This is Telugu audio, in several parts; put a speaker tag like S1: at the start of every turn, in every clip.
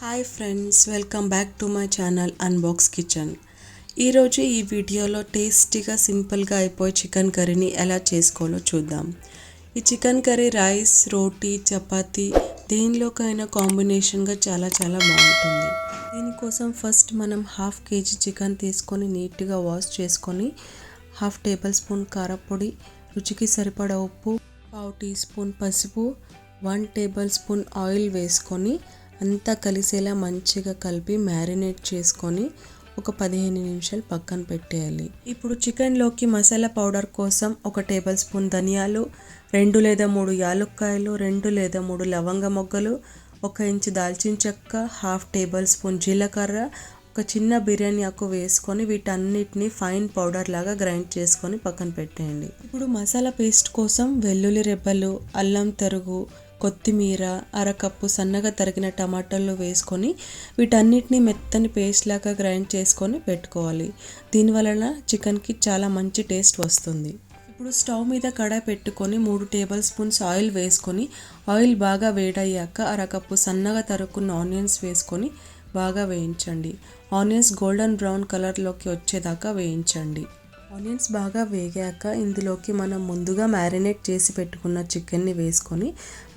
S1: Hi friends, welcome back to my channel unbox kitchen. ఈరోజు ఈ వీడియోలో టేస్టీగా సింపుల్గా అయిపోయి చికెన్ కర్రీని ఎలా చేసుకోవాలో చూద్దాం. ఈ చికెన్ కర్రీ రైస్, రోటీ, చపాతీ దేనిలోకైనా కాంబినేషన్గా చాలా బాగుంటుంది. దీనికోసం ఫస్ట్ మనం 1/2 kg చికెన్ తీసుకొని నీట్గా వాష్ చేసుకొని 1/2 టేబుల్ స్పూన్ కారపొడి, రుచికి సరిపడా ఉప్పు, 1/2 టీ స్పూన్ పసుపు, 1 టేబుల్ స్పూన్ ఆయిల్ వేసుకొని అంతా కలిసేలా మంచిగా కలిపి మ్యారినేట్ చేసుకొని ఒక 15 నిమిషాలు పక్కన పెట్టేయాలి. ఇప్పుడు చికెన్లోకి మసాలా పౌడర్ కోసం 1 టేబుల్ స్పూన్ ధనియాలు, 2 లేదా 3 యాలక్కాయలు, 2 లేదా 3 లవంగ మొగ్గలు, 1 ఇంచు దాల్చిన చెక్క, 1/2 టేబుల్ స్పూన్ జీలకర్ర, ఒక చిన్న బిర్యానీ ఆకు వేసుకొని వీటన్నిటిని ఫైన్ పౌడర్ లాగా గ్రైండ్ చేసుకొని పక్కన పెట్టేయండి. ఇప్పుడు మసాలా పేస్ట్ కోసం వెల్లుల్లి రెబ్బలు, అల్లం తరుగు, కొత్తిమీర, 1/2 కప్పు సన్నగా తరిగిన టమాటాలు వేసుకొని వీటన్నిటిని మెత్తని పేస్ట్ లాగా గ్రైండ్ చేసుకొని పెట్టుకోవాలి. దీనివలన చికెన్కి చాలా మంచి టేస్ట్ వస్తుంది. ఇప్పుడు స్టవ్ మీద కడాయి పెట్టుకొని 3 టేబుల్ స్పూన్స్ ఆయిల్ వేసుకొని ఆయిల్ బాగా వేడయ్యాక 1/2 కప్పు సన్నగా తరుక్కున్న ఆనియన్స్ వేసుకొని బాగా వేయించండి. ఆనియన్స్ గోల్డెన్ బ్రౌన్ కలర్లోకి వచ్చేదాకా వేయించండి. ఆనియన్స్ బాగా వేగాక ఇందులోకి మనం ముందుగా మ్యారినేట్ చేసి పెట్టుకున్న చికెన్ని వేసుకొని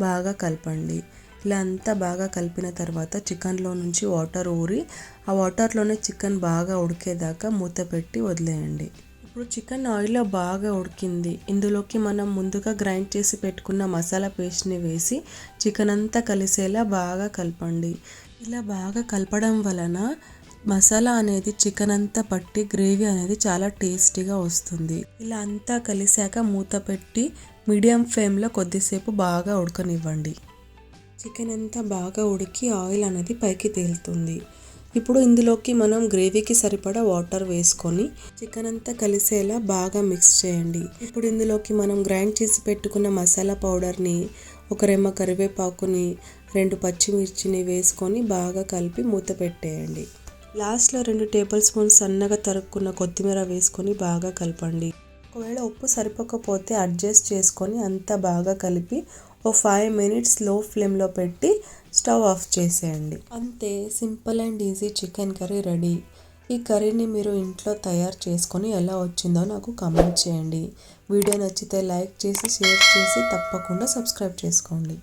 S1: బాగా కలపండి. ఇలా అంతా బాగా కలిపిన తర్వాత చికెన్లో నుంచి వాటర్ ఊరి ఆ వాటర్లోనే చికెన్ బాగా ఉడికేదాకా మూత పెట్టి వదిలేయండి. ఇప్పుడు చికెన్ ఆయిల్లో బాగా ఉడికింది. ఇందులోకి మనం ముందుగా గ్రైండ్ చేసి పెట్టుకున్న మసాలా పేస్ట్ని వేసి చికెన్ అంతా కలిసేలా బాగా కలపండి. ఇలా బాగా కలపడం వలన మసాలా అనేది చికెన్ అంతా పట్టి గ్రేవీ అనేది చాలా టేస్టీగా వస్తుంది. ఇలా అంతా కలిసాక మూత పెట్టి మీడియం ఫ్లేమ్లో కొద్దిసేపు బాగా ఉడకనివ్వండి. చికెన్ అంతా బాగా ఉడికి ఆయిల్ అనేది పైకి తేలుతుంది. ఇప్పుడు ఇందులోకి మనం గ్రేవీకి సరిపడా వాటర్ వేసుకొని చికెన్ అంతా కలిసేలా బాగా మిక్స్ చేయండి. ఇప్పుడు ఇందులోకి మనం గ్రైండ్ చేసి పెట్టుకున్న మసాలా పౌడర్ని, 1 రెమ్మ కరివేపాకుని, 2 పచ్చిమిర్చిని వేసుకొని బాగా కలిపి మూత పెట్టేయండి. లాస్ట్లో 2 టేబుల్ స్పూన్స్ సన్నగా తరుక్కున్న కొత్తిమీర వేసుకొని బాగా కలపండి. ఒకవేళ ఉప్పు సరిపోకపోతే అడ్జస్ట్ చేసుకొని అంతా బాగా కలిపి 5 మినిట్స్ లో ఫ్లేమ్లో పెట్టి స్టవ్ ఆఫ్ చేసేయండి. అంతే, simple and easy chicken curry ready. ఈ కర్రీని మీరు ఇంట్లో తయారు చేసుకొని ఎలా వచ్చిందో నాకు కామెంట్ చేయండి. వీడియో నచ్చితే లైక్ చేసి, షేర్ చేసి తప్పకుండా సబ్స్క్రైబ్ చేసుకోండి.